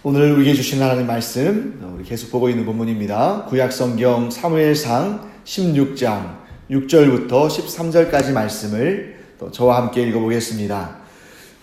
오늘 우리에게 주신 하나님 말씀 우리 계속 보고 있는 본문입니다. 구약성경 사무엘상 16장 6절부터 13절까지 말씀을 또 저와 함께 읽어보겠습니다.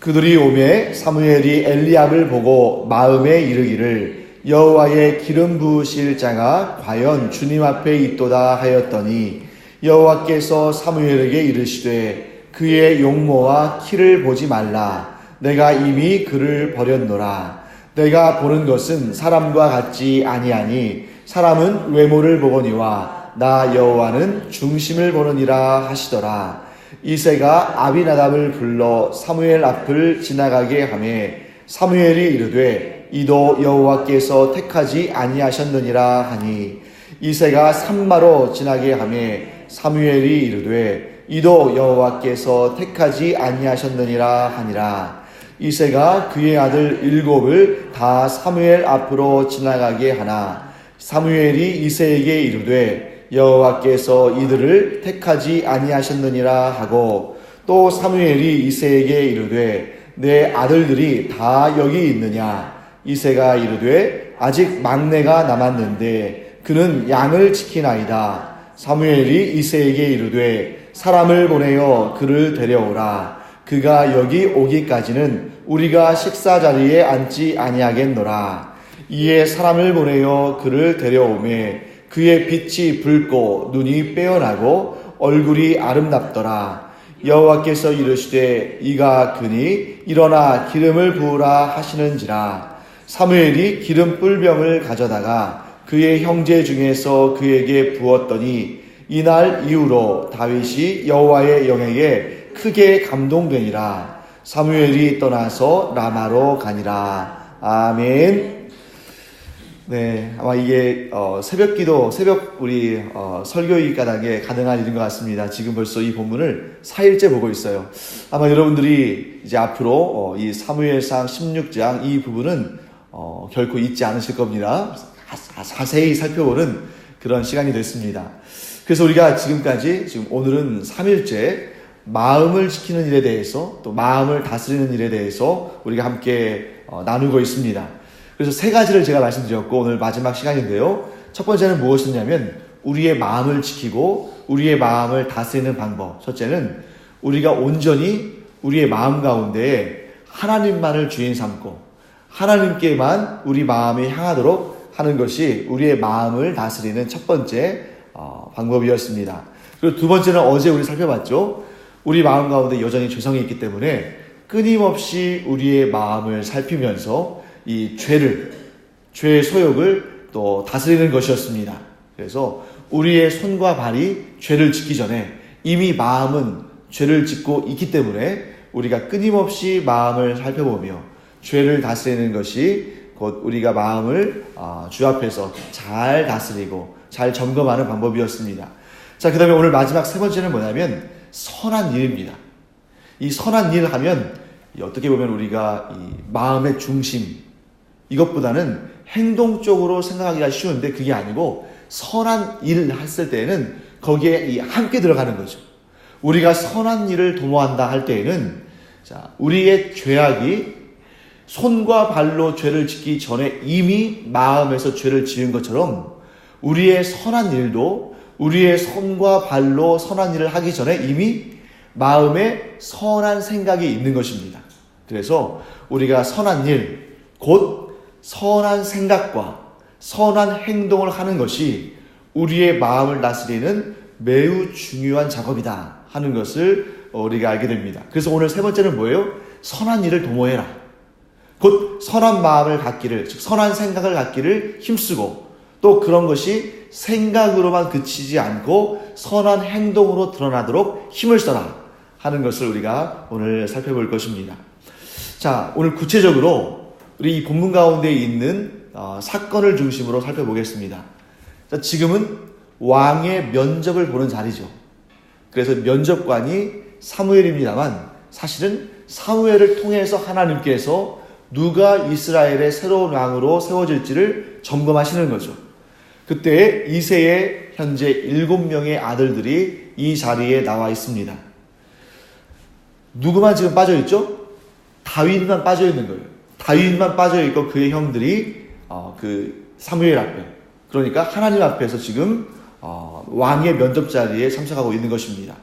그들이 오매 사무엘이 엘리압을 보고 마음에 이르기를 여호와의 기름 부으실 자가 과연 주님 앞에 있도다 하였더니 여호와께서 사무엘에게 이르시되 그의 용모와 키를 보지 말라. 내가 이미 그를 버렸노라. 내가 보는 것은 사람과 같지 아니하니 사람은 외모를 보거니와 나 여호와는 중심을 보느니라 하시더라. 이새가 아비나답을 불러 사무엘 앞을 지나가게 하매 사무엘이 이르되 이도 여호와께서 택하지 아니하셨느니라 하니 이새가 산마로 지나게 하매 사무엘이 이르되 이도 여호와께서 택하지 아니하셨느니라 하니라. 이새가 그의 아들 7을 다 사무엘 앞으로 지나가게 하나 사무엘이 이새에게 이르되 여호와께서 이들을 택하지 아니하셨느니라 하고 또 사무엘이 이새에게 이르되 내 아들들이 다 여기 있느냐. 이새가 이르되 아직 막내가 남았는데 그는 양을 지키나이다. 사무엘이 이새에게 이르되 사람을 보내어 그를 데려오라. 그가 여기 오기까지는 우리가 식사 자리에 앉지 아니하겠노라. 이에 사람을 보내어 그를 데려오매 그의 빛이 붉고 눈이 빼어나고 얼굴이 아름답더라. 여호와께서 이르시되 이가 그니 일어나 기름을 부으라 하시는지라. 사무엘이 기름 뿔병을 가져다가 그의 형제 중에서 그에게 부었더니 이날 이후로 다윗이 여호와의 영에게 크게 감동되니라. 사무엘이 떠나서 라마로 가니라. 아멘. 네, 아마 이게 새벽 우리 설교일 가닥에 가능한 일인 것 같습니다. 지금 벌써 이 본문을 4일째 보고 있어요. 아마 여러분들이 이제 앞으로 이 사무엘상 16장 이 부분은 결코 잊지 않으실 겁니다. 자세히 살펴보는 그런 시간이 됐습니다. 그래서 우리가 지금까지 오늘은 3일째 마음을 지키는 일에 대해서 또 마음을 다스리는 일에 대해서 우리가 함께 나누고 있습니다. 그래서 3가지를 제가 말씀드렸고 오늘 마지막 시간인데요. 첫 번째는 무엇이냐면 우리의 마음을 지키고 우리의 마음을 다스리는 방법. 첫째는 우리가 온전히 우리의 마음 가운데 하나님만을 주인 삼고 하나님께만 우리 마음이 향하도록 하는 것이 우리의 마음을 다스리는 첫 번째 방법이었습니다. 그리고 두 번째는 어제 우리 살펴봤죠. 우리 마음 가운데 여전히 죄성이 있기 때문에 끊임없이 우리의 마음을 살피면서 이 죄의 소욕을 또 다스리는 것이었습니다. 그래서 우리의 손과 발이 죄를 짓기 전에 이미 마음은 죄를 짓고 있기 때문에 우리가 끊임없이 마음을 살펴보며 죄를 다스리는 것이 곧 우리가 마음을 주 앞에서 잘 다스리고 잘 점검하는 방법이었습니다. 자, 그 다음에 오늘 마지막 3번째는 뭐냐면 선한 일입니다. 이 선한 일 하면 어떻게 보면 우리가 이 마음의 중심 이것보다는 행동적으로 생각하기가 쉬운데 그게 아니고 선한 일을 했을 때에는 거기에 함께 들어가는 거죠. 우리가 선한 일을 도모한다 할 때에는 우리의 죄악이 손과 발로 죄를 짓기 전에 이미 마음에서 죄를 지은 것처럼 우리의 선한 일도 우리의 손과 발로 선한 일을 하기 전에 이미 마음에 선한 생각이 있는 것입니다. 그래서 우리가 선한 일, 곧 선한 생각과 선한 행동을 하는 것이 우리의 마음을 다스리는 매우 중요한 작업이다 하는 것을 우리가 알게 됩니다. 그래서 오늘 3번째는 뭐예요? 선한 일을 도모해라. 곧 선한 마음을 갖기를, 즉 선한 생각을 갖기를 힘쓰고 또 그런 것이 생각으로만 그치지 않고 선한 행동으로 드러나도록 힘을 써라 하는 것을 우리가 오늘 살펴볼 것입니다. 자, 오늘 구체적으로 우리 이 본문 가운데 있는 사건을 중심으로 살펴보겠습니다. 자, 지금은 왕의 면접을 보는 자리죠. 그래서 면접관이 사무엘입니다만 사실은 사무엘을 통해서 하나님께서 누가 이스라엘의 새로운 왕으로 세워질지를 점검하시는 거죠. 그때 이새의 현재 7명의 아들들이 이 자리에 나와 있습니다. 누구만 지금 빠져있죠? 다윗만 빠져있는 거예요. 다윗만 빠져있고 그의 형들이 그 사무엘 앞에, 그러니까 하나님 앞에서 지금 왕의 면접 자리에 참석하고 있는 것입니다.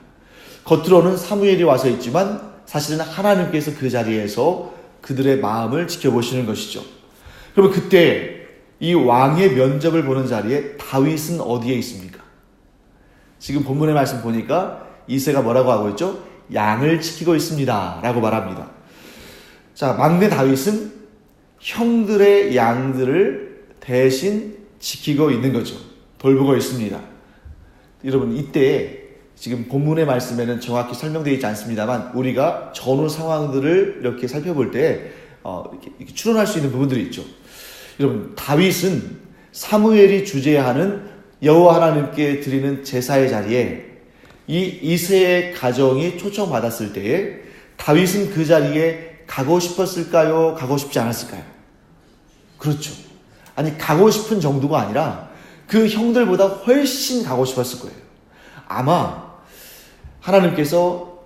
겉으로는 사무엘이 와서 있지만 사실은 하나님께서 그 자리에서 그들의 마음을 지켜보시는 것이죠. 그러면 그때 이 왕의 면접을 보는 자리에 다윗은 어디에 있습니까? 지금 본문의 말씀 보니까 이새가 뭐라고 하고 있죠? 양을 지키고 있습니다 라고 말합니다. 자, 막내 다윗은 형들의 양들을 대신 지키고 있는 거죠. 돌보고 있습니다. 여러분, 이때 지금 본문의 말씀에는 정확히 설명되어 있지 않습니다만 우리가 전후 상황들을 이렇게 살펴볼 때 이렇게 추론할 수 있는 부분들이 있죠. 여러분, 다윗은 사무엘이 주재하는 여호와 하나님께 드리는 제사의 자리에 이 이새의 가정이 초청받았을 때에 다윗은 그 자리에 가고 싶었을까요? 가고 싶지 않았을까요? 그렇죠. 아니, 가고 싶은 정도가 아니라 그 형들보다 훨씬 가고 싶었을 거예요. 아마 하나님께서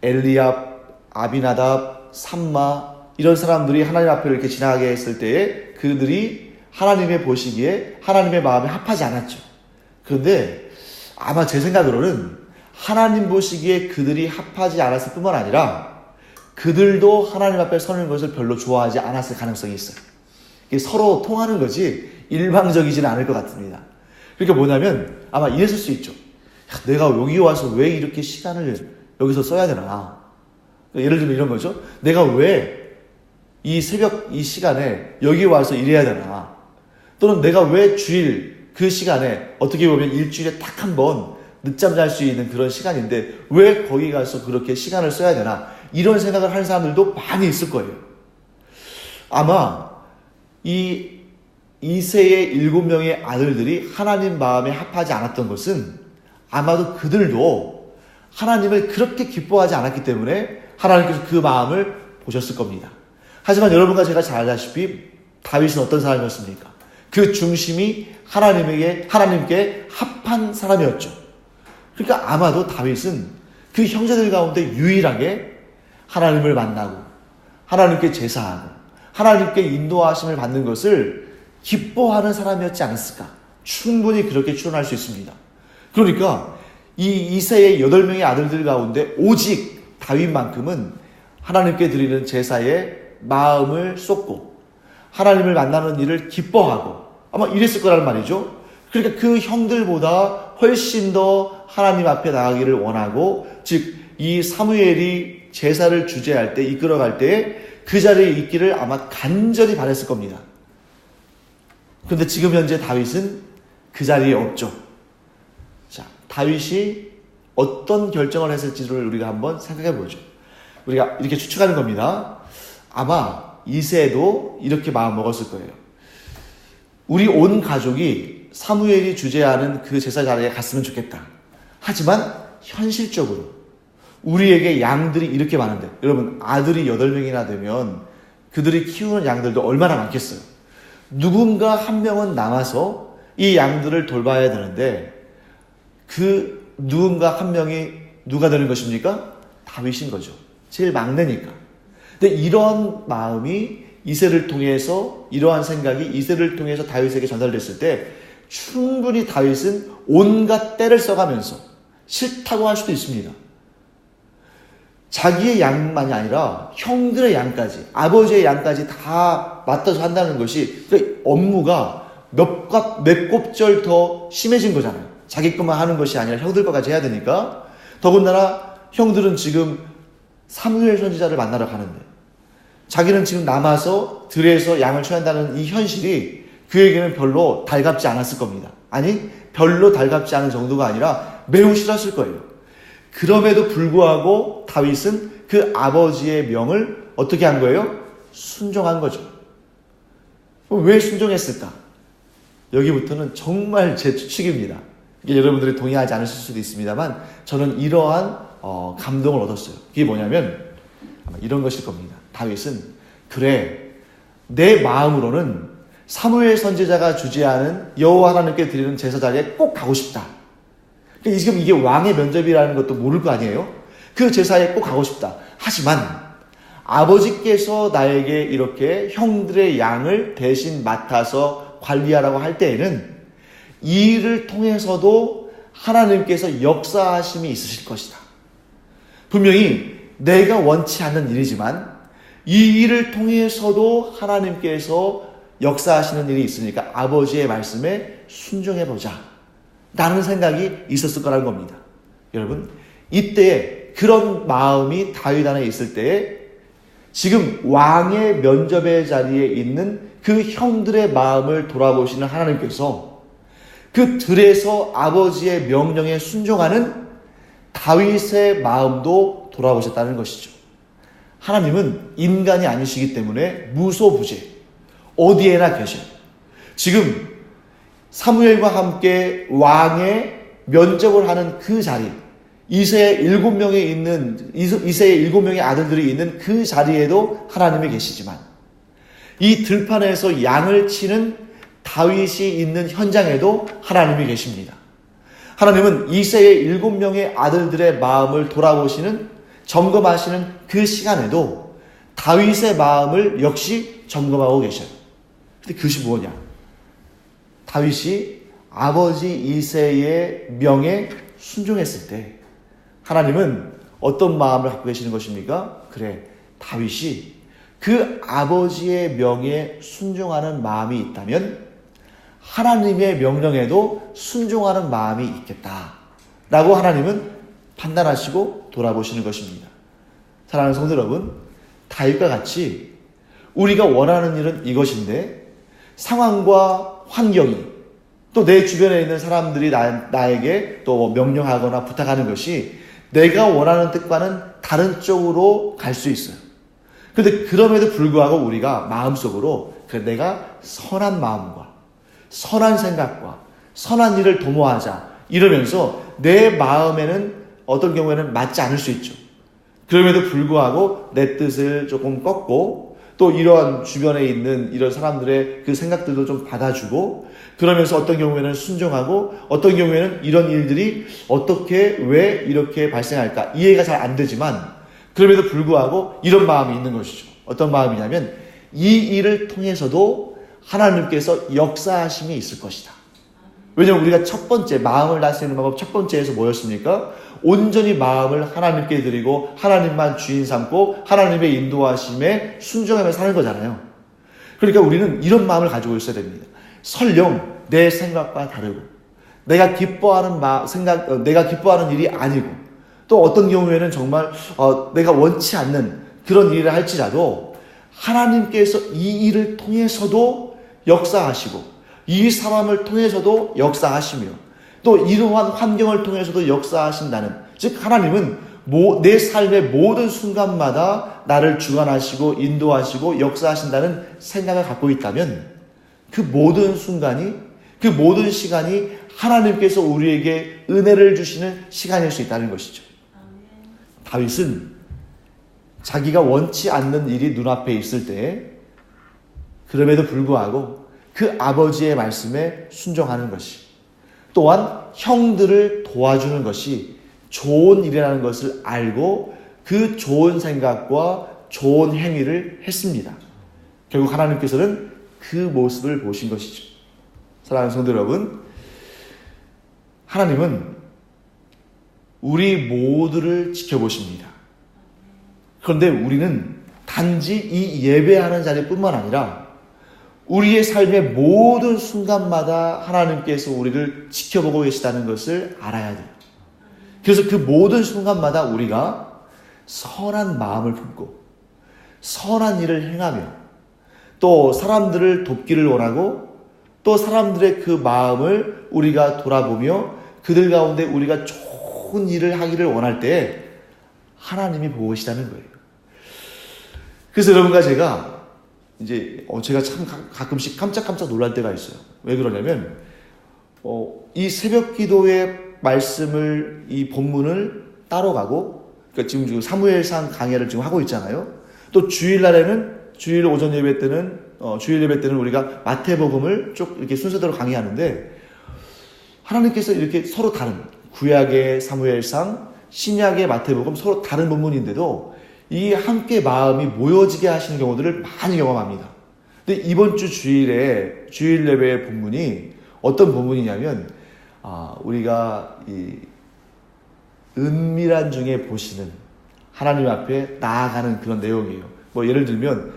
엘리압, 아비나답, 삼마 이런 사람들이 하나님 앞에 이렇게 지나가게 했을 때에 그들이 하나님의 보시기에 하나님의 마음에 합하지 않았죠. 그런데 아마 제 생각으로는 하나님 보시기에 그들이 합하지 않았을 뿐만 아니라 그들도 하나님 앞에 서는 것을 별로 좋아하지 않았을 가능성이 있어요. 이게 서로 통하는 거지 일방적이지는 않을 것 같습니다. 그러니까 뭐냐면 아마 이랬을 수 있죠. 야, 내가 여기 와서 왜 이렇게 시간을 여기서 써야 되나. 예를 들면 이런 거죠. 내가 왜 이 새벽 이 시간에 여기 와서 일해야 되나. 또는 내가 왜 주일 그 시간에 어떻게 보면 일주일에 딱 한 번 늦잠 잘 수 있는 그런 시간인데 왜 거기 가서 그렇게 시간을 써야 되나. 이런 생각을 하는 사람들도 많이 있을 거예요. 아마 이 이새의 7명의 아들들이 하나님 마음에 합하지 않았던 것은 아마도 그들도 하나님을 그렇게 기뻐하지 않았기 때문에 하나님께서 그 마음을 보셨을 겁니다. 하지만 여러분과 제가 잘 알다시피 다윗은 어떤 사람이었습니까? 그 중심이 하나님께 합한 사람이었죠. 그러니까 아마도 다윗은 그 형제들 가운데 유일하게 하나님을 만나고 하나님께 제사하고 하나님께 인도하심을 받는 것을 기뻐하는 사람이었지 않았을까? 충분히 그렇게 추론할 수 있습니다. 그러니까 이 이새의 8명의 아들들 가운데 오직 다윗만큼은 하나님께 드리는 제사에 마음을 쏟고 하나님을 만나는 일을 기뻐하고 아마 이랬을 거란 말이죠. 그러니까 그 형들보다 훨씬 더 하나님 앞에 나가기를 원하고, 즉 이 사무엘이 제사를 주재할 때 이끌어갈 때 그 자리에 있기를 아마 간절히 바랬을 겁니다. 그런데 지금 현재 다윗은 그 자리에 없죠. 자, 다윗이 어떤 결정을 했을지를 우리가 한번 생각해 보죠. 우리가 이렇게 추측하는 겁니다. 아마 이새도 이렇게 마음 먹었을 거예요. 우리 온 가족이 사무엘이 주재하는 그 제사 자리에 갔으면 좋겠다. 하지만 현실적으로 우리에게 양들이 이렇게 많은데, 여러분 아들이 8명이나 되면 그들이 키우는 양들도 얼마나 많겠어요. 누군가 한 명은 남아서 이 양들을 돌봐야 되는데 그 누군가 한 명이 누가 되는 것입니까? 다윗인 거죠. 제일 막내니까. 근데 이런 마음이 이새를 통해서, 이러한 생각이 이새를 통해서 다윗에게 전달됐을 때 충분히 다윗은 온갖 때를 써가면서 싫다고 할 수도 있습니다. 자기의 양만이 아니라 형들의 양까지, 아버지의 양까지 다 맡아서 한다는 것이 그 업무가 몇 곱절 더 심해진 거잖아요. 자기 것만 하는 것이 아니라 형들 것까지 해야 되니까. 더군다나 형들은 지금 사무엘 선지자를 만나러 가는데 자기는 지금 남아서 들에서 양을 쳐야 한다는 이 현실이 그에게는 별로 달갑지 않았을 겁니다. 아니, 별로 달갑지 않은 정도가 아니라 매우 싫었을 거예요. 그럼에도 불구하고 다윗은 그 아버지의 명을 어떻게 한 거예요? 순종한 거죠. 왜 순종했을까? 여기부터는 정말 제 추측입니다. 이게 여러분들이 동의하지 않으실 수도 있습니다만 저는 이러한 감동을 얻었어요. 그게 뭐냐면 아마 이런 것일 겁니다. 다윗은 그래, 내 마음으로는 사무엘 선지자가 주재하는 여호와 하나님께 드리는 제사 자리에 꼭 가고 싶다. 그러니까 지금 이게 왕의 면접이라는 것도 모를 거 아니에요? 그 제사에 꼭 가고 싶다. 하지만 아버지께서 나에게 이렇게 형들의 양을 대신 맡아서 관리하라고 할 때에는 이 일을 통해서도 하나님께서 역사하심이 있으실 것이다. 분명히 내가 원치 않는 일이지만 이 일을 통해서도 하나님께서 역사하시는 일이 있으니까 아버지의 말씀에 순종해보자 라는 생각이 있었을 거라는 겁니다. 여러분, 이때에 그런 마음이 다윗 안에 있을 때에 지금 왕의 면접의 자리에 있는 그 형들의 마음을 돌아보시는 하나님께서 그 들에서 아버지의 명령에 순종하는 다윗의 마음도 돌아보셨다는 것이죠. 하나님은 인간이 아니시기 때문에 무소부재, 어디에나 계셔요. 지금 사무엘과 함께 왕의 면접을 하는 그 자리, 이새의 7명의 아들들이 있는 그 자리에도 하나님이 계시지만 이 들판에서 양을 치는 다윗이 있는 현장에도 하나님이 계십니다. 하나님은 이새의 7명의 아들들의 마음을 돌아보시는, 점검하시는 그 시간에도 다윗의 마음을 역시 점검하고 계셔요. 근데 그것이 뭐냐? 다윗이 아버지 이새의 명에 순종했을 때 하나님은 어떤 마음을 갖고 계시는 것입니까? 그래, 다윗이 그 아버지의 명에 순종하는 마음이 있다면 하나님의 명령에도 순종하는 마음이 있겠다라고 하나님은 판단하시고 돌아보시는 것입니다. 사랑하는 성도 여러분, 다윗과 같이 우리가 원하는 일은 이것인데 상황과 환경이 또 내 주변에 있는 사람들이 나에게 또 명령하거나 부탁하는 것이 내가 원하는 뜻과는 다른 쪽으로 갈 수 있어요. 그런데 그럼에도 불구하고 우리가 마음속으로 내가 선한 마음과 선한 생각과 선한 일을 도모하자 이러면서 내 마음에는 어떤 경우에는 맞지 않을 수 있죠. 그럼에도 불구하고 내 뜻을 조금 꺾고 또 이러한 주변에 있는 이런 사람들의 그 생각들도 좀 받아주고 그러면서 어떤 경우에는 순종하고 어떤 경우에는 이런 일들이 어떻게 왜 이렇게 발생할까 이해가 잘 안 되지만 그럼에도 불구하고 이런 마음이 있는 것이죠. 어떤 마음이냐면 이 일을 통해서도 하나님께서 역사하심이 있을 것이다. 왜냐하면 우리가 첫 번째 마음을 다스리는 방법 첫 번째에서 뭐였습니까? 온전히 마음을 하나님께 드리고 하나님만 주인 삼고 하나님의 인도하심에 순종하며 사는 거잖아요. 그러니까 우리는 이런 마음을 가지고 있어야 됩니다. 설령 내 생각과 다르고 내가 기뻐하는 일이 아니고 또 어떤 경우에는 정말 내가 원치 않는 그런 일을 할지라도 하나님께서 이 일을 통해서도 역사하시고 이 사람을 통해서도 역사하시며 또 이러한 환경을 통해서도 역사하신다는, 즉 하나님은 내 삶의 모든 순간마다 나를 주관하시고 인도하시고 역사하신다는 생각을 갖고 있다면 그 모든 순간이, 그 모든 시간이 하나님께서 우리에게 은혜를 주시는 시간일 수 있다는 것이죠. 다윗은 자기가 원치 않는 일이 눈앞에 있을 때 그럼에도 불구하고 그 아버지의 말씀에 순종하는 것이, 또한 형들을 도와주는 것이 좋은 일이라는 것을 알고 그 좋은 생각과 좋은 행위를 했습니다. 결국 하나님께서는 그 모습을 보신 것이죠. 사랑하는 성도 여러분, 하나님은 우리 모두를 지켜보십니다. 그런데 우리는 단지 이 예배하는 자리뿐만 아니라 우리의 삶의 모든 순간마다 하나님께서 우리를 지켜보고 계시다는 것을 알아야 돼요. 그래서 그 모든 순간마다 우리가 선한 마음을 품고 선한 일을 행하며 또 사람들을 돕기를 원하고 또 사람들의 그 마음을 우리가 돌아보며 그들 가운데 우리가 좋은 일을 하기를 원할 때 하나님이 보고 계시다는 거예요. 그래서 여러분과 제가 참 가끔씩 깜짝깜짝 놀랄 때가 있어요. 왜 그러냐면 이 새벽 기도의 말씀을, 이 본문을 따로 가고, 그러니까 지금 사무엘상 강해를 지금 하고 있잖아요. 또 주일날에는 주일 오전 예배 때는 주일 예배 때는 우리가 마태복음을 쭉 이렇게 순서대로 강의하는데 하나님께서 이렇게 서로 다른 구약의 사무엘상, 신약의 마태복음 서로 다른 본문인데도 이 함께 마음이 모여지게 하시는 경우들을 많이 경험합니다. 근데 이번 주 주일 예배의 본문이 어떤 본문이냐면, 우리가 이 은밀한 중에 보시는 하나님 앞에 나아가는 그런 내용이에요. 뭐 예를 들면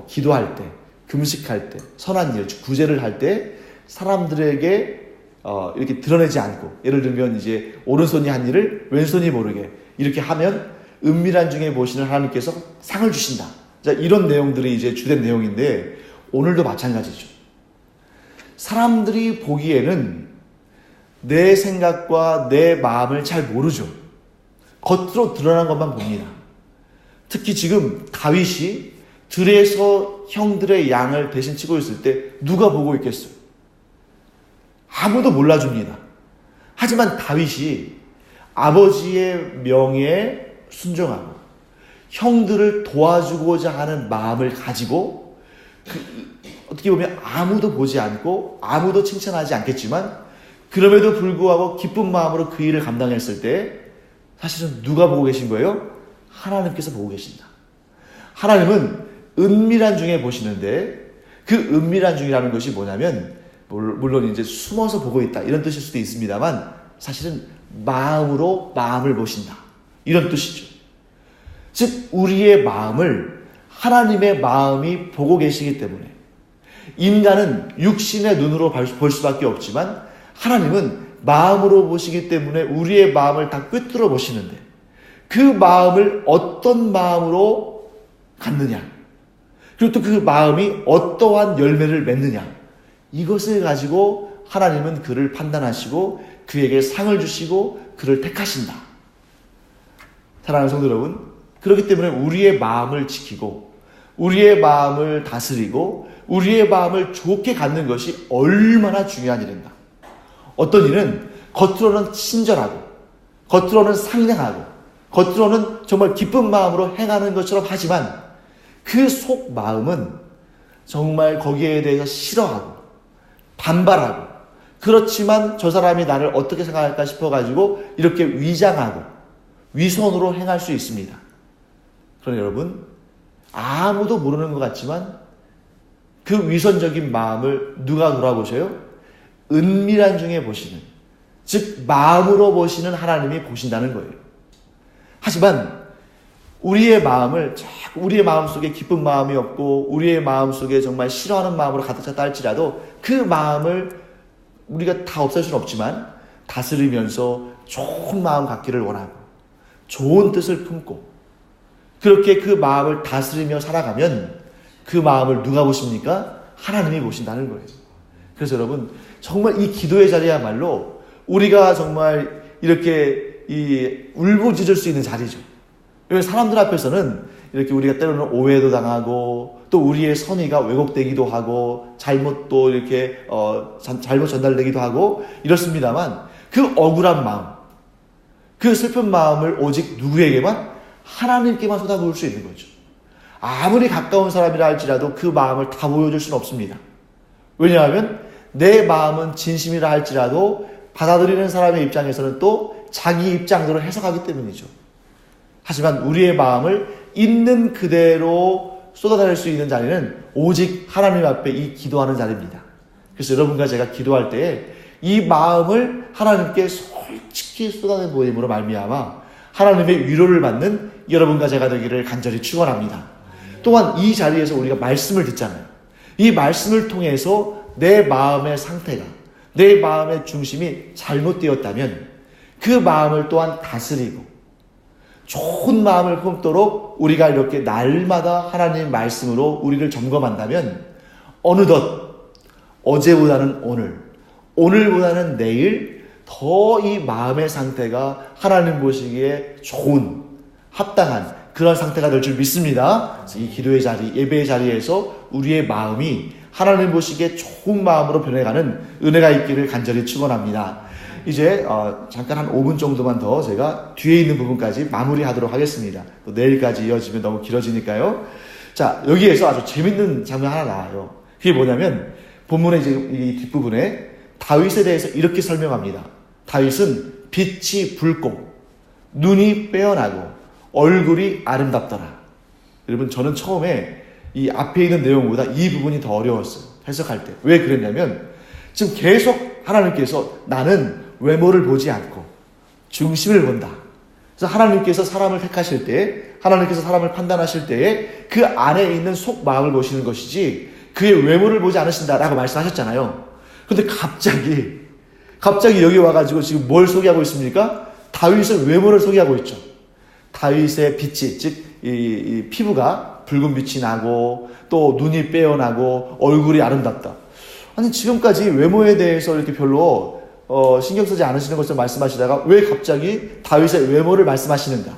기도할 때, 금식할 때, 선한 일, 구제를 할 때 사람들에게 이렇게 드러내지 않고, 예를 들면 이제 오른손이 한 일을 왼손이 모르게 이렇게 하면 은밀한 중에 보시는 하나님께서 상을 주신다. 자, 이런 내용들이 이제 주된 내용인데, 오늘도 마찬가지죠. 사람들이 보기에는 내 생각과 내 마음을 잘 모르죠. 겉으로 드러난 것만 봅니다. 특히 지금 다윗이 들에서 형들의 양을 대신 치고 있을 때 누가 보고 있겠어요? 아무도 몰라줍니다. 하지만 다윗이 아버지의 명예에 순종하고 형들을 도와주고자 하는 마음을 가지고 어떻게 보면 아무도 보지 않고 아무도 칭찬하지 않겠지만 그럼에도 불구하고 기쁜 마음으로 그 일을 감당했을 때 사실은 누가 보고 계신 거예요? 하나님께서 보고 계신다. 하나님은 은밀한 중에 보시는데, 그 은밀한 중이라는 것이 뭐냐면 물론 이제 숨어서 보고 있다 이런 뜻일 수도 있습니다만, 사실은 마음으로 마음을 보신다 이런 뜻이죠. 즉 우리의 마음을 하나님의 마음이 보고 계시기 때문에, 인간은 육신의 눈으로 볼 수밖에 없지만 하나님은 마음으로 보시기 때문에 우리의 마음을 다 꿰뚫어 보시는데, 그 마음을 어떤 마음으로 갖느냐, 그리고 또 그 마음이 어떠한 열매를 맺느냐, 이것을 가지고 하나님은 그를 판단하시고 그에게 상을 주시고 그를 택하신다. 사랑하는 성도 여러분, 그렇기 때문에 우리의 마음을 지키고 우리의 마음을 다스리고 우리의 마음을 좋게 갖는 것이 얼마나 중요한 일인가. 어떤 일은 겉으로는 친절하고 겉으로는 상냥하고 겉으로는 정말 기쁜 마음으로 행하는 것처럼 하지만 그 속 마음은 정말 거기에 대해서 싫어하고 반발하고, 그렇지만 저 사람이 나를 어떻게 생각할까 싶어가지고 이렇게 위장하고 위선으로 행할 수 있습니다. 그러나 여러분, 아무도 모르는 것 같지만 그 위선적인 마음을 누가 돌아보셔요? 은밀한 중에 보시는, 즉 마음으로 보시는 하나님이 보신다는 거예요. 하지만 우리의 마음을 우리의 마음속에 기쁜 마음이 없고 우리의 마음속에 정말 싫어하는 마음으로 가득 찼다 할지라도 그 마음을 우리가 다 없앨 수는 없지만 다스리면서 좋은 마음 갖기를 원하고 좋은 뜻을 품고 그렇게 그 마음을 다스리며 살아가면 그 마음을 누가 보십니까? 하나님이 보신다는 거예요. 그래서 여러분, 정말 이 기도의 자리야말로 우리가 정말 이렇게 울부짖을 수 있는 자리죠. 사람들 앞에서는 이렇게 우리가 때로는 오해도 당하고 또 우리의 선의가 왜곡되기도 하고 잘못도 이렇게 잘못 전달되기도 하고 이렇습니다만, 그 억울한 마음, 그 슬픈 마음을 오직 누구에게만? 하나님께만 쏟아부을 수 있는 거죠. 아무리 가까운 사람이라 할지라도 그 마음을 다 보여줄 수는 없습니다. 왜냐하면 내 마음은 진심이라 할지라도 받아들이는 사람의 입장에서는 또 자기 입장대로 해석하기 때문이죠. 하지만 우리의 마음을 있는 그대로 쏟아낼 수 있는 자리는 오직 하나님 앞에 이 기도하는 자리입니다. 그래서 여러분과 제가 기도할 때에 이 마음을 하나님께 솔직히 쏟아낸 모임으로 말미암아 하나님의 위로를 받는 여러분과 제가 되기를 간절히 축원합니다. 또한 이 자리에서 우리가 말씀을 듣잖아요. 이 말씀을 통해서 내 마음의 상태가, 내 마음의 중심이 잘못되었다면 그 마음을 또한 다스리고 좋은 마음을 품도록 우리가 이렇게 날마다 하나님 말씀으로 우리를 점검한다면 어느덧 어제보다는 오늘, 오늘보다는 내일 더 이 마음의 상태가 하나님 보시기에 좋은, 합당한 그런 상태가 될 줄 믿습니다. 그래서 이 기도의 자리, 예배의 자리에서 우리의 마음이 하나님 보시기에 좋은 마음으로 변해가는 은혜가 있기를 간절히 축원합니다. 이제 잠깐 한 5분 정도만 더 제가 뒤에 있는 부분까지 마무리하도록 하겠습니다. 또 내일까지 이어지면 너무 길어지니까요. 자, 여기에서 아주 재밌는 장면 하나 나와요. 그게 뭐냐면 본문의 이제 이 뒷부분에 다윗에 대해서 이렇게 설명합니다. 다윗은 빛이 붉고 눈이 빼어나고 얼굴이 아름답더라. 여러분, 저는 처음에 이 앞에 있는 내용보다 이 부분이 더 어려웠어요. 해석할 때. 왜 그랬냐면 지금 계속 하나님께서 나는 외모를 보지 않고 중심을 본다. 그래서 하나님께서 사람을 택하실 때, 하나님께서 사람을 판단하실 때에 그 안에 있는 속마음을 보시는 것이지 그의 외모를 보지 않으신다라고 말씀하셨잖아요. 근데 갑자기 여기 와가지고 지금 뭘 소개하고 있습니까? 다윗의 외모를 소개하고 있죠. 다윗의 빛이, 즉 이 피부가 붉은 빛이 나고 또 눈이 빼어나고 얼굴이 아름답다. 아니, 지금까지 외모에 대해서 이렇게 별로 신경 쓰지 않으시는 것을 말씀하시다가 왜 갑자기 다윗의 외모를 말씀하시는가?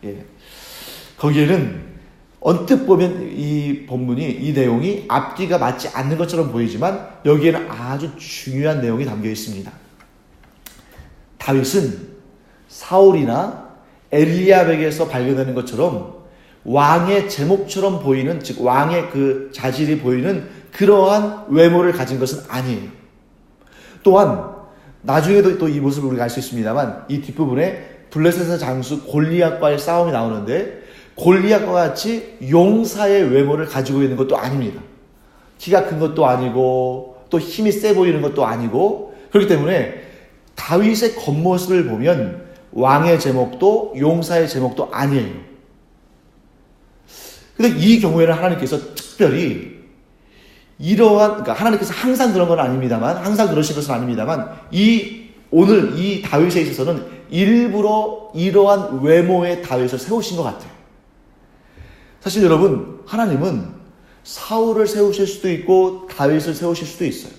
예. 거기에는 언뜻 보면 이 본문이, 이 내용이 앞뒤가 맞지 않는 것처럼 보이지만 여기에는 아주 중요한 내용이 담겨 있습니다. 다윗은 사울이나 엘리압에게서 발견되는 것처럼 왕의 제목처럼 보이는, 즉 왕의 그 자질이 보이는 그러한 외모를 가진 것은 아니에요. 또한 나중에도 또 이 모습을 우리가 알 수 있습니다만 이 뒷부분에 블레셋의 장수 골리앗과의 싸움이 나오는데 골리앗과 같이 용사의 외모를 가지고 있는 것도 아닙니다. 키가 큰 것도 아니고 또 힘이 세 보이는 것도 아니고, 그렇기 때문에 다윗의 겉모습을 보면 왕의 제목도 용사의 제목도 아니에요. 근데 이 경우에는 하나님께서 특별히 그러니까 하나님께서 항상 그런 건 아닙니다만, 항상 그러신 것은 아닙니다만, 오늘 이 다윗에 있어서는 일부러 이러한 외모의 다윗을 세우신 것 같아요. 사실 여러분, 하나님은 사울을 세우실 수도 있고 다윗을 세우실 수도 있어요.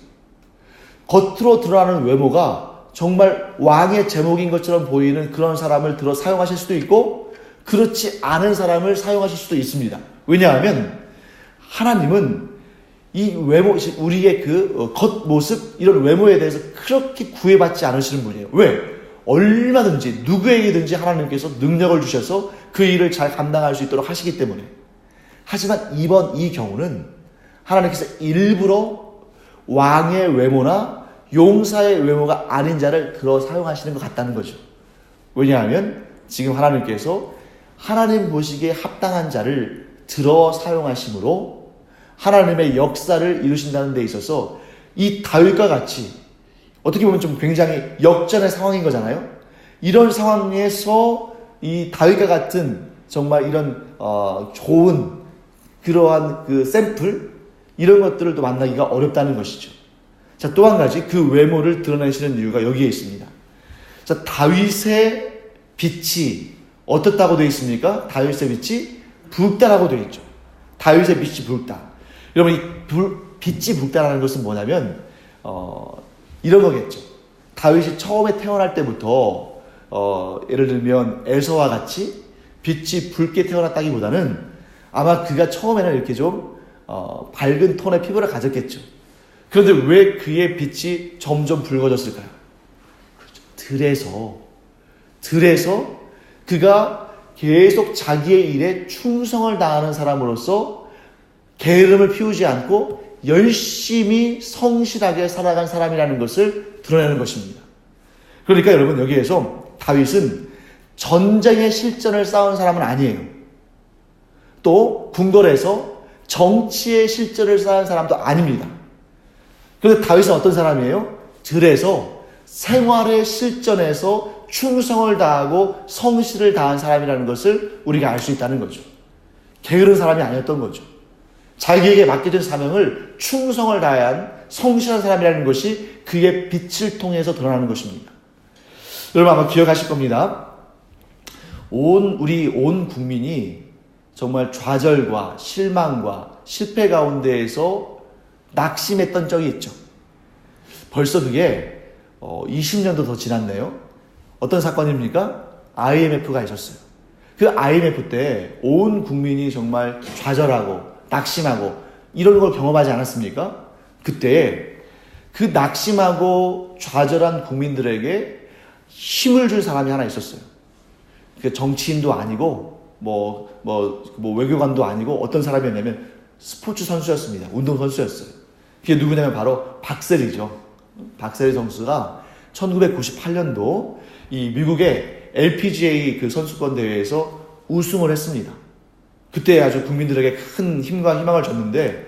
겉으로 드러나는 외모가 정말 왕의 제목인 것처럼 보이는 그런 사람을 들어 사용하실 수도 있고 그렇지 않은 사람을 사용하실 수도 있습니다. 왜냐하면 하나님은 이 외모, 우리의 그 겉모습, 이런 외모에 대해서 그렇게 구애받지 않으시는 분이에요. 왜? 얼마든지 누구에게든지 하나님께서 능력을 주셔서 그 일을 잘 감당할 수 있도록 하시기 때문에. 하지만 이 경우는 하나님께서 일부러 왕의 외모나 용사의 외모가 아닌 자를 들어 사용하시는 것 같다는 거죠. 왜냐하면 지금 하나님께서 하나님 보시기에 합당한 자를 들어 사용하심으로 하나님의 역사를 이루신다는 데 있어서 이 다윗과 같이 어떻게 보면 좀 굉장히 역전의 상황인 거잖아요. 이런 상황에서 이 다윗과 같은 정말 이런 좋은 그러한 그 샘플, 이런 것들을 또 만나기가 어렵다는 것이죠. 자, 또 한 가지 그 외모를 드러내시는 이유가 여기에 있습니다. 자, 다윗의 빛이 어떻다고 되어 있습니까? 다윗의 빛이 붉다라고 되어 있죠. 다윗의 빛이 붉다. 여러분, 이 빛이 붉다라는 것은 뭐냐면 이런 거겠죠. 다윗이 처음에 태어날 때부터 예를 들면 에서와 같이 빛이 붉게 태어났다기보다는 아마 그가 처음에는 이렇게 좀 밝은 톤의 피부를 가졌겠죠. 그런데 왜 그의 빛이 점점 붉어졌을까요? 그렇죠. 들에서 그가 계속 자기의 일에 충성을 다하는 사람으로서 게으름을 피우지 않고 열심히 성실하게 살아간 사람이라는 것을 드러내는 것입니다. 그러니까 여러분, 여기에서 다윗은 전쟁의 실전을 쌓은 사람은 아니에요. 또 궁궐에서 정치의 실전을 쌓은 사람도 아닙니다. 그런데 다윗은 어떤 사람이에요? 들에서 생활의 실전에서 충성을 다하고 성실을 다한 사람이라는 것을 우리가 알 수 있다는 거죠. 게으른 사람이 아니었던 거죠. 자기에게 맡겨진 사명을 충성을 다한 성실한 사람이라는 것이 그의 빛을 통해서 드러나는 것입니다. 여러분 아마 기억하실 겁니다. 우리 온 국민이 정말 좌절과 실망과 실패 가운데에서 낙심했던 적이 있죠. 벌써 그게 20년도 더 지났네요. 어떤 사건입니까? IMF가 있었어요. 그 IMF 때 온 국민이 정말 좌절하고 낙심하고 이런 걸 경험하지 않았습니까? 그때 그 낙심하고 좌절한 국민들에게 힘을 줄 사람이 하나 있었어요. 그 정치인도 아니고 외교관도 아니고 어떤 사람이었냐면 스포츠 선수였습니다. 운동 선수였어요. 그게 누구냐면 바로 박세리죠. 박세리 선수가 1998년도 이 미국의 LPGA 그 선수권 대회에서 우승을 했습니다. 그때 아주 국민들에게 큰 힘과 희망을 줬는데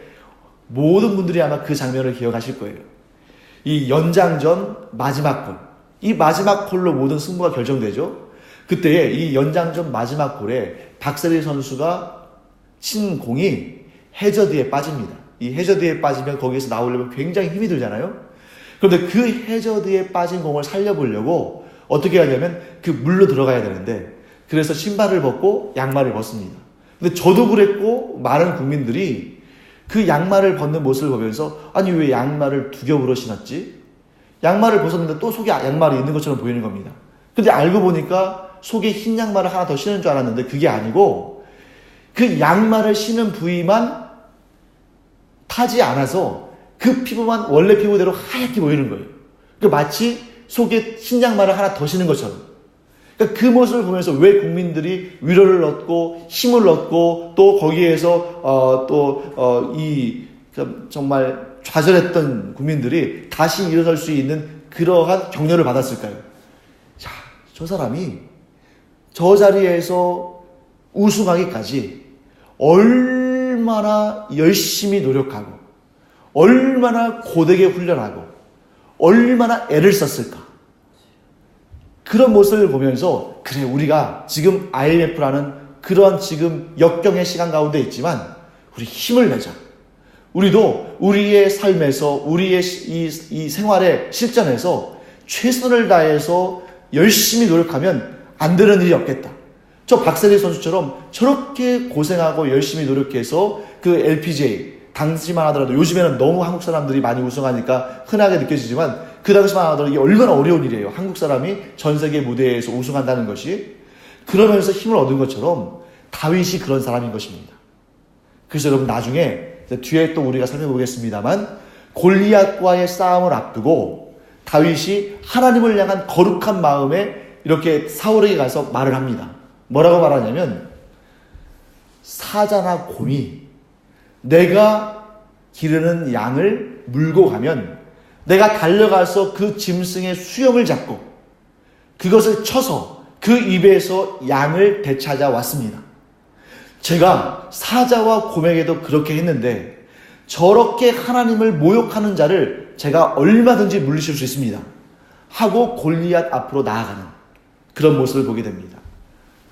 모든 분들이 아마 그 장면을 기억하실 거예요. 이 연장전 마지막 골, 이 마지막 골로 모든 승부가 결정되죠. 그때 이 연장전 마지막 골에 박세리 선수가 친 공이 해저드에 빠집니다. 이 해저드에 빠지면 거기에서 나오려면 굉장히 힘이 들잖아요. 그런데 그 해저드에 빠진 공을 살려보려고 어떻게 하냐면 그 물로 들어가야 되는데 그래서 신발을 벗고 양말을 벗습니다. 근데 저도 그랬고 많은 국민들이 그 양말을 벗는 모습을 보면서 아니 왜 양말을 두 겹으로 신었지? 양말을 벗었는데 또 속에 양말이 있는 것처럼 보이는 겁니다. 근데 알고 보니까 속에 흰 양말을 하나 더 신은 줄 알았는데 그게 아니고 그 양말을 신은 부위만 타지 않아서 그 피부만 원래 피부대로 하얗게 보이는 거예요. 그러니까 마치 속에 흰 양말을 하나 더 신은 것처럼. 그러니까 그 모습을 보면서 왜 국민들이 위로를 얻고 힘을 얻고 또 거기에서 정말 좌절했던 국민들이 다시 일어설 수 있는 그러한 격려를 받았을까요? 자, 저 사람이 저 자리에서 우승하기까지 얼마나 열심히 노력하고 얼마나 고되게 훈련하고 얼마나 애를 썼을까. 그런 모습을 보면서 그래 우리가 지금 IMF라는 그러한 지금 역경의 시간 가운데 있지만 우리 힘을 내자. 우리도 우리의 삶에서 우리의 이 생활의 실전에서 최선을 다해서 열심히 노력하면 안 되는 일이 없겠다. 저 박세리 선수처럼 저렇게 고생하고 열심히 노력해서 그 LPGA 당시만 하더라도 요즘에는 너무 한국 사람들이 많이 우승하니까 흔하게 느껴지지만 그 당시만 하더라도 이게 얼마나 어려운 일이에요. 한국 사람이 전 세계 무대에서 우승한다는 것이. 그러면서 힘을 얻은 것처럼 다윗이 그런 사람인 것입니다. 그래서 여러분 나중에 뒤에 또 우리가 살펴보겠습니다만 골리앗과의 싸움을 앞두고 다윗이 하나님을 향한 거룩한 마음에 이렇게 사울에게 가서 말을 합니다. 뭐라고 말하냐면 사자나 곰이 내가 기르는 양을 물고 가면 내가 달려가서 그 짐승의 수염을 잡고 그것을 쳐서 그 입에서 양을 되찾아 왔습니다. 제가 사자와 곰에게도 그렇게 했는데 저렇게 하나님을 모욕하는 자를 제가 얼마든지 물리칠 수 있습니다. 하고 골리앗 앞으로 나아가는 그런 모습을 보게 됩니다.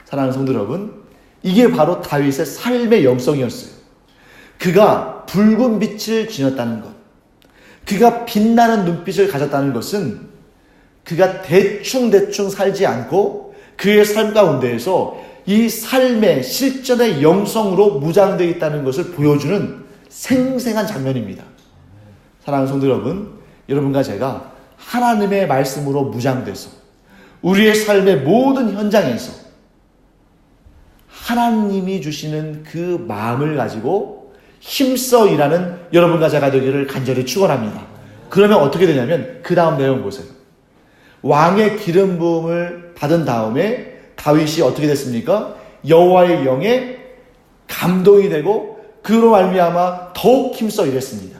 사랑하는 성도 여러분, 이게 바로 다윗의 삶의 영성이었어요. 그가 붉은 빛을 지녔다는 것, 그가 빛나는 눈빛을 가졌다는 것은 그가 대충 살지 않고 그의 삶 가운데에서 이 삶의 실전의 영성으로 무장되어 있다는 것을 보여주는 생생한 장면입니다. 사랑하는 성도 여러분, 여러분과 제가 하나님의 말씀으로 무장돼서 우리의 삶의 모든 현장에서 하나님이 주시는 그 마음을 가지고 힘써 일하는 여러분과 제가 되기를 간절히 축원합니다. 그러면 어떻게 되냐면 그 다음 내용 보세요. 왕의 기름 부음을 받은 다음에 다윗이 어떻게 됐습니까? 여호와의 영에 감동이 되고 그로 말미암아 더욱 힘써 일했습니다.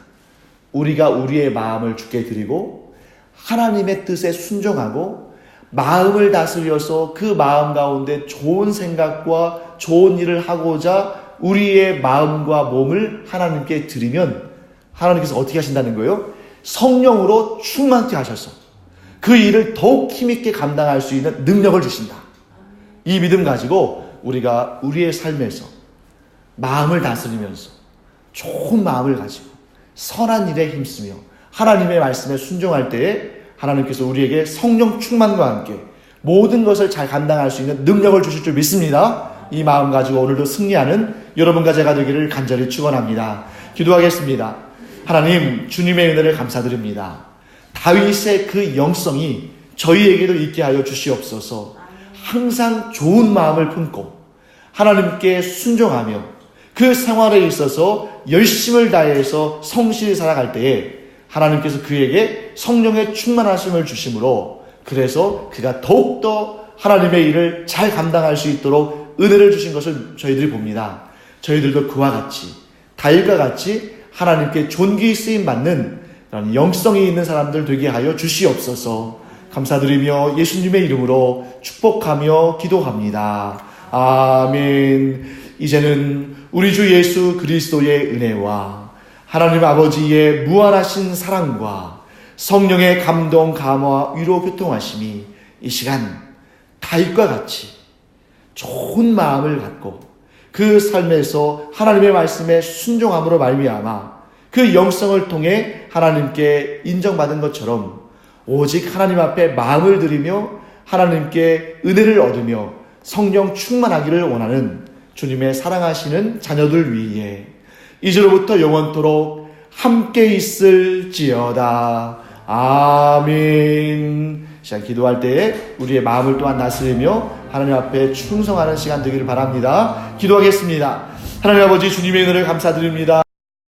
우리가 우리의 마음을 주께 드리고 하나님의 뜻에 순종하고 마음을 다스려서 그 마음 가운데 좋은 생각과 좋은 일을 하고자 우리의 마음과 몸을 하나님께 드리면 하나님께서 어떻게 하신다는 거예요? 성령으로 충만케 하셔서 그 일을 더욱 힘있게 감당할 수 있는 능력을 주신다. 이 믿음 가지고 우리가 우리의 삶에서 마음을 다스리면서 좋은 마음을 가지고 선한 일에 힘쓰며 하나님의 말씀에 순종할 때에 하나님께서 우리에게 성령 충만과 함께 모든 것을 잘 감당할 수 있는 능력을 주실 줄 믿습니다. 이 마음 가지고 오늘도 승리하는 여러분과 제가 되기를 간절히 축원합니다. 기도하겠습니다. 하나님, 주님의 은혜를 감사드립니다. 다윗의 그 영성이 저희에게도 있게 하여 주시옵소서. 항상 좋은 마음을 품고 하나님께 순종하며 그 생활에 있어서 열심을 다해서 성실히 살아갈 때에 하나님께서 그에게 성령의 충만하심을 주심으로 그래서 그가 더욱더 하나님의 일을 잘 감당할 수 있도록 은혜를 주신 것을 저희들이 봅니다. 저희들도 그와 같이 다윗과 같이 하나님께 존귀 쓰임 받는 그런 영성이 있는 사람들 되게 하여 주시옵소서. 감사드리며 예수님의 이름으로 축복하며 기도합니다. 아멘. 이제는 우리 주 예수 그리스도의 은혜와 하나님 아버지의 무한하신 사랑과 성령의 감동, 감화, 위로, 교통하심이 이 시간 다윗과 같이 좋은 마음을 갖고 그 삶에서 하나님의 말씀에 순종함으로 말미암아 그 영성을 통해 하나님께 인정받은 것처럼 오직 하나님 앞에 마음을 드리며 하나님께 은혜를 얻으며 성령 충만하기를 원하는 주님의 사랑하시는 자녀들 위에 이제로부터 영원토록 함께 있을지어다. 아멘. 시간 기도할 때에 우리의 마음을 또한 다스리며 하나님 앞에 충성하는 시간 되기를 바랍니다. 기도하겠습니다. 하나님 아버지, 주님의 은혜를 감사드립니다.